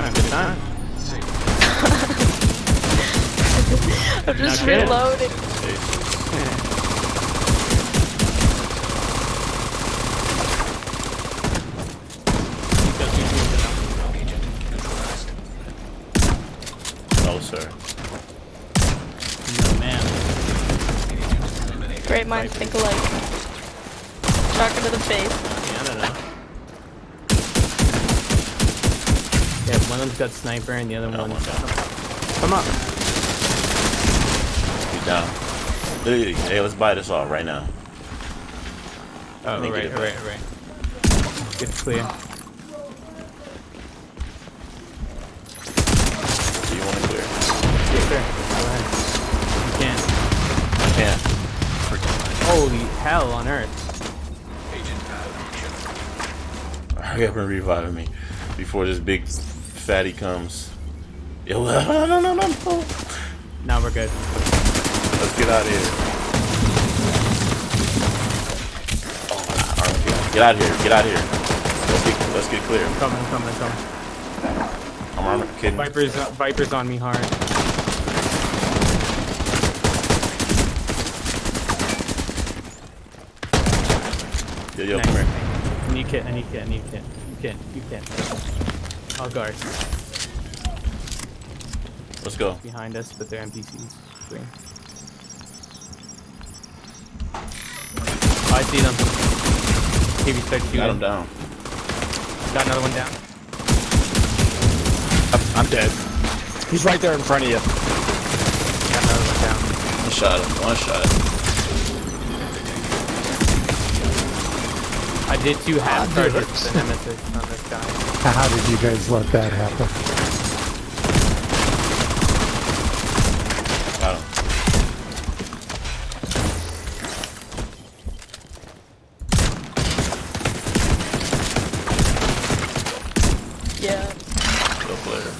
time, good time. I'm just Not kidding. reloading. No, sir. No, man. Great minds think alike. Talking to the face. I don't know. Yeah, one of them's got sniper and the other No, one's... one down. Come up. He's down. Hey, let's buy this off right now. Oh, Make it right. Get clear. Do you want to clear? Yes, sir. Go ahead. You can. I can't. Holy hell on earth. Hurry up and revive me before this big fatty comes. Yo, no. Now we're good. Let's get out of here. Oh, get out of here. Get out of here. Let's get clear. I'm coming. I'm armored, kidding. Viper's on me hard. Yo, Nice. come here. I need kit. You can. I'll guard. Let's go. Behind us, but they're NPCs. Green. Oh, I see them. TV start shooting. Got him down. Got another one down. I'm dead. He's right there in front of you. Got another one down. One shot. I did 2 half charges with the nemesis on this guy. How did you guys let that happen? Got him. Yeah. Go player.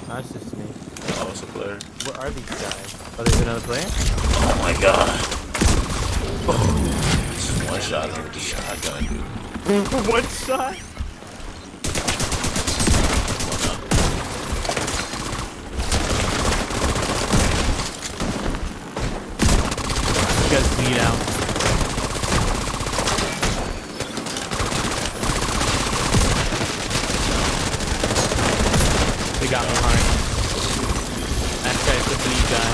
No, it's just me. Oh, it's a player. What are these guys? Oh, there's another player? Oh my god. Just one shot with the shotgun, dude. One shot? You guys bleed out. They got me hard. That guy's the bleed guy.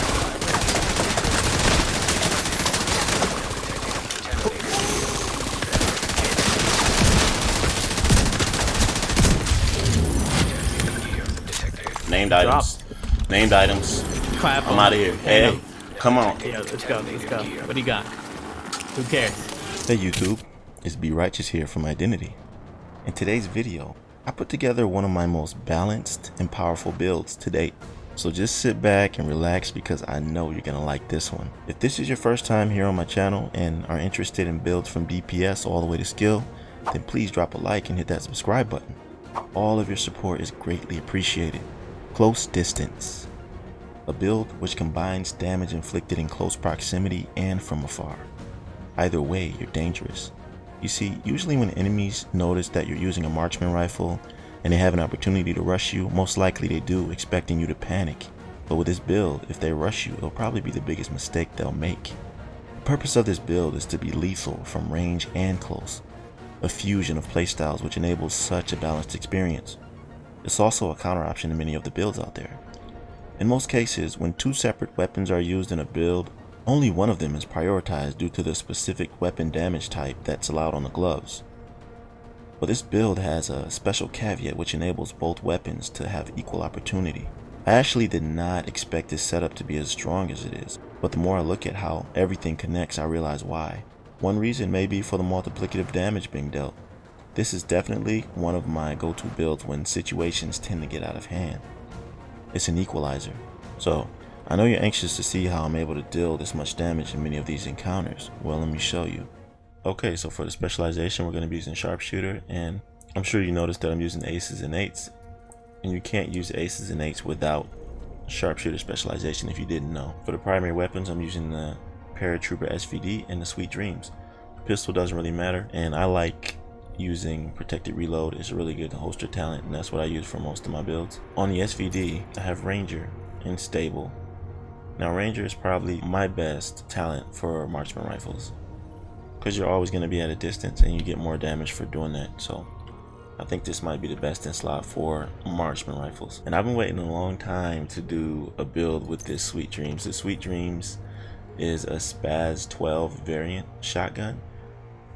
Named items. Named items. Clap. I'm out of here. Hey, come on. Yeah, let's go. What do you got? Who cares? Hey YouTube, it's Be Righteous here from Identity. In today's video, I put together one of my most balanced and powerful builds to date. So just sit back and relax because I know you're gonna like this one. If this is your first time here on my channel and are interested in builds from DPS all the way to skill, then please drop a like and hit that subscribe button. All of your support is greatly appreciated. Close Distance. A build which combines damage inflicted in close proximity and from afar. Either way, you're dangerous. You see, usually when enemies notice that you're using a marksman rifle and they have an opportunity to rush you, most likely they do, expecting you to panic. But with this build, if they rush you, it'll probably be the biggest mistake they'll make. The purpose of this build is to be lethal from range and close. A fusion of playstyles which enables such a balanced experience. It's also a counter option to many of the builds out there. In most cases, when 2 separate weapons are used in a build, only one of them is prioritized due to the specific weapon damage type that's allowed on the gloves. But this build has a special caveat which enables both weapons to have equal opportunity. I actually did not expect this setup to be as strong as it is, but the more I look at how everything connects, I realize why. One reason may be for the multiplicative damage being dealt. This is definitely one of my go-to builds when situations tend to get out of hand. It's an equalizer. So, I know you're anxious to see how I'm able to deal this much damage in many of these encounters. Well, let me show you. Okay, so for the specialization, we're going to be using sharpshooter, and I'm sure you noticed that I'm using aces and eights. And you can't use aces and eights without sharpshooter specialization if you didn't know. For the primary weapons, I'm using the Paratrooper SVD and the Sweet Dreams. Pistol doesn't really matter, and I like using protected reload is a really good holster talent, and that's what I use for most of my builds. On the SVD, I have Ranger and Stable. Now Ranger is probably my best talent for marksman rifles, because you're always going to be at a distance and you get more damage for doing that. So I think this might be the best in slot for marksman rifles. And I've been waiting a long time to do a build with this Sweet Dreams. The Sweet Dreams is a Spaz 12 variant shotgun.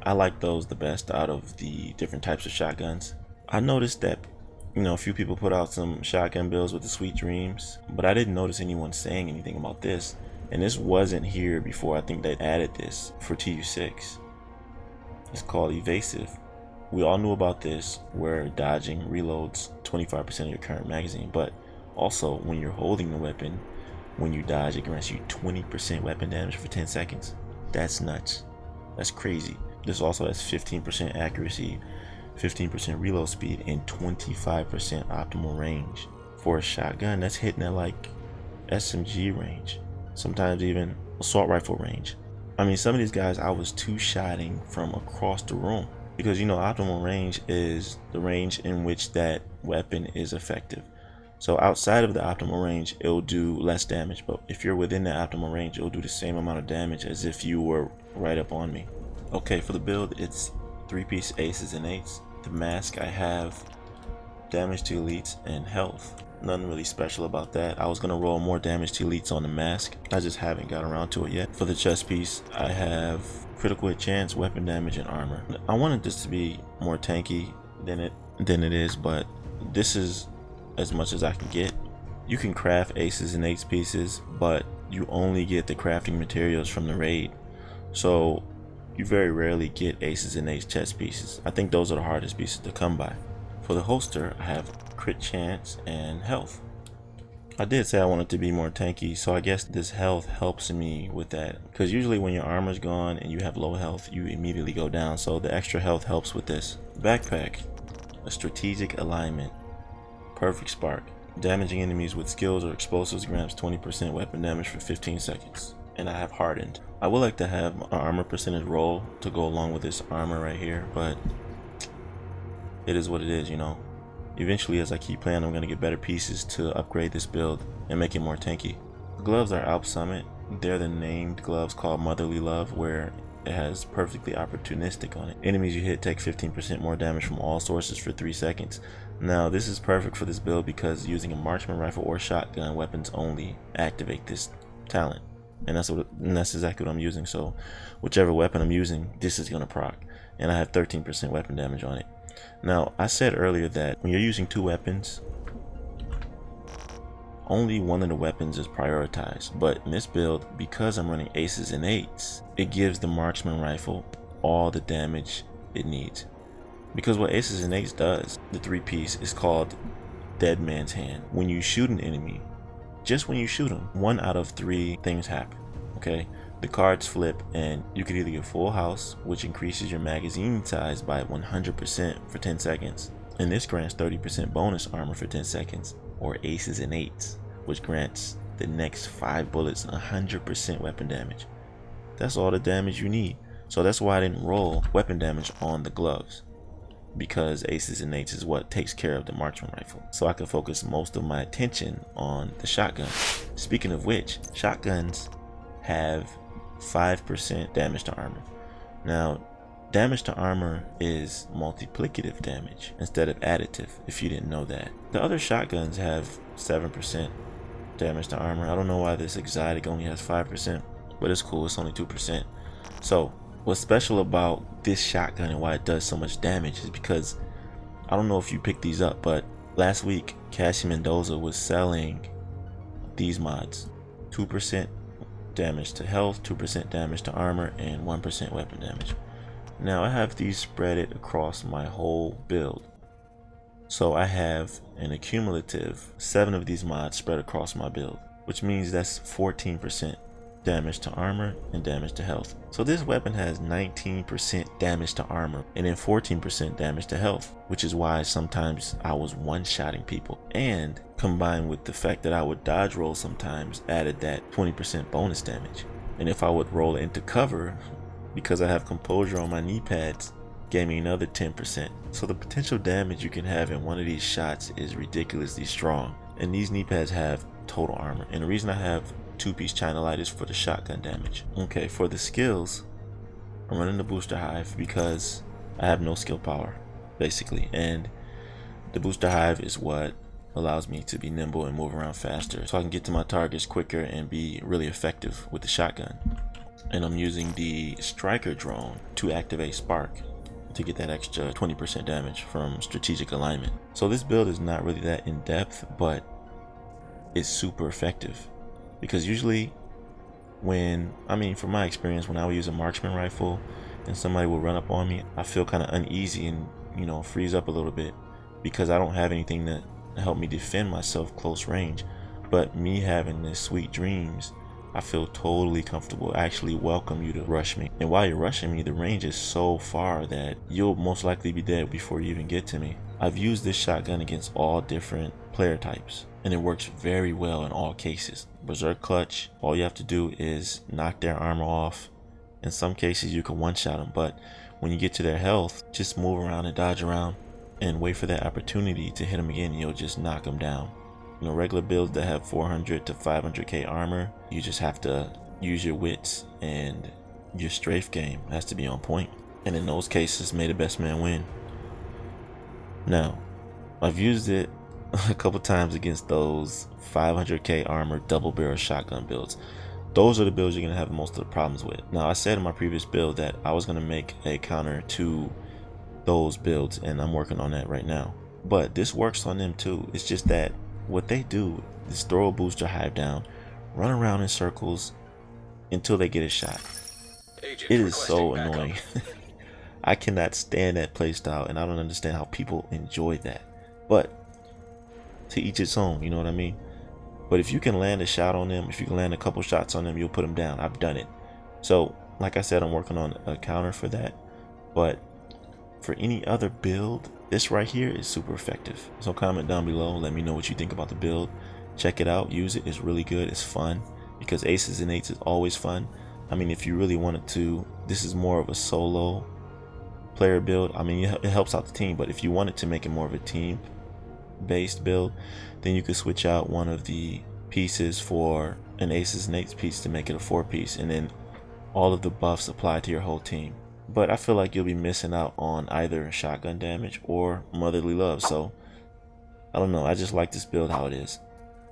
I like those the best out of the different types of shotguns. I noticed that, you know, a few people put out some shotgun builds with the Sweet Dreams, but I didn't notice anyone saying anything about this. And this wasn't here before. I think they added this for TU6. It's called Evasive. We all knew about this, where dodging reloads 25% of your current magazine, but also when you're holding the weapon, when you dodge, it grants you 20% weapon damage for 10 seconds. That's nuts. That's crazy. This also has 15% accuracy, 15% reload speed, and 25% optimal range. For a shotgun, that's hitting at like SMG range, sometimes even assault rifle range. I mean, some of these guys I was two-shotting from across the room, because, you know, optimal range is the range in which that weapon is effective. So outside of the optimal range, it'll do less damage, but if you're within the optimal range, it'll do the same amount of damage as if you were right up on me. Okay, for the build, it's 3-piece aces and eights. The mask, I have damage to elites and health. Nothing really special about that. I was gonna roll more damage to elites on the mask. I just haven't got around to it yet. For the chest piece, I have critical hit chance, weapon damage, and armor. I wanted this to be more tanky than it is, but this is as much as I can get. You can craft aces and eights pieces, but you only get the crafting materials from the raid. So you very rarely get aces and eights chest pieces. I think those are the hardest pieces to come by. For the holster, I have crit chance and health. I did say I wanted to be more tanky, so I guess this health helps me with that, because usually when your armor's gone and you have low health, you immediately go down, so the extra health helps with this. Backpack, a strategic alignment, perfect spark. Damaging enemies with skills or explosives grants 20% weapon damage for 15 seconds. And I have hardened. I would like to have an armor percentage roll to go along with this armor right here, but it is what it is, you know. Eventually, as I keep playing, I'm going to get better pieces to upgrade this build and make it more tanky. The gloves are Alp Summit. They're the named gloves called Motherly Love, where it has perfectly opportunistic on it. Enemies you hit take 15% more damage from all sources for 3 seconds. Now, this is perfect for this build because using a marksman rifle or shotgun weapons only activate this talent. And that's exactly what I'm using. So whichever weapon I'm using, this is going to proc. And I have 13% weapon damage on it. Now, I said earlier that when you're using 2 weapons, only one of the weapons is prioritized. But in this build, because I'm running aces and eights, it gives the marksman rifle all the damage it needs. Because what aces and eights does, the 3-piece, is called Dead Man's Hand. When you shoot an enemy, just when you shoot them, 1 out of 3 things happen. Okay, the cards flip and you could either get full house, which increases your magazine size by 100% for 10 seconds, and this grants 30% bonus armor for 10 seconds, or aces and eights, which grants the next 5 bullets 100% weapon damage. That's all the damage you need. So that's why I didn't roll weapon damage on the gloves, because aces and eights is what takes care of the marksman rifle, so I can focus most of my attention on the shotgun. Speaking of which, shotguns have 5% damage to armor. Now, damage to armor is multiplicative damage instead of additive, if you didn't know that. The other shotguns have 7% damage to armor. I don't know why this exotic only has 5%, but it's cool, it's only 2%. So what's special about this shotgun and why it does so much damage is because, I don't know if you picked these up, but last week Cassie Mendoza was selling these mods. 2% damage to health, 2% damage to armor, and 1% weapon damage. Now I have these spread it across my whole build. So I have an accumulative 7 of these mods spread across my build, which means that's 14% damage to armor and damage to health. So this weapon has 19% damage to armor and then 14% damage to health, which is why sometimes I was one-shotting people, and combined with the fact that I would dodge roll sometimes added that 20% bonus damage. And if I would roll into cover, because I have composure on my knee pads, gave me another 10%. So the potential damage you can have in one of these shots is ridiculously strong. And these knee pads have total armor. And the reason I have 2-piece China Light is for the shotgun damage. Okay, for the skills, I'm running the booster hive because I have no skill power, basically. And the booster hive is what allows me to be nimble and move around faster, so I can get to my targets quicker and be really effective with the shotgun. And I'm using the striker drone to activate spark to get that extra 20% damage from strategic alignment. So this build is not really that in depth, but it's super effective, because usually from my experience, when I would use a marksman rifle and somebody would run up on me, I feel kind of uneasy and, you know, freeze up a little bit because I don't have anything to help me defend myself close range. But me having this sweet dreams, I feel totally comfortable. I actually welcome you to rush me. And while you're rushing me, the range is so far that you'll most likely be dead before you even get to me. I've used this shotgun against all different player types, and it works very well in all cases. Berserk clutch, all you have to do is knock their armor off. In some cases you can one-shot them, but when you get to their health, just move around and dodge around and wait for that opportunity to hit them again, and you'll just knock them down. You know, regular builds that have 400 to 500k armor, you just have to use your wits, and your strafe game has to be on point. And in those cases, may the best man win. Now, I've used it a couple times against those 500k armor double barrel shotgun builds. Those are the builds you're going to have most of the problems with. Now, I said in my previous build that I was going to make a counter to those builds, and I'm working on that right now. But this works on them too. It's just that what they do is throw a booster hive down, run around in circles until they get a shot. It is so annoying. I cannot stand that playstyle, and I don't understand how people enjoy that. But to each its own, you know what I mean? But if you can land a shot on them, if you can land a couple shots on them, you'll put them down. I've done it. So like I said, I'm working on a counter for that. But for any other build, this right here is super effective. So comment down below, let me know what you think about the build. Check it out, use it. It's really good. It's fun, because aces and eights is always fun. I mean, if you really wanted to, this is more of a solo player build. I mean, it helps out the team, but if you wanted to make it more of a team based build, then you could switch out one of the pieces for an aces and eights piece to make it a 4-piece, and then all of the buffs apply to your whole team. But I feel like you'll be missing out on either shotgun damage or motherly love. So I don't know, I just like this build how it is.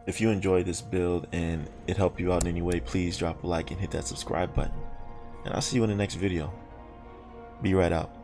If you enjoyed this build and it helped you out in any way, please drop a like and hit that subscribe button, and I'll see you in the next video. Be right out.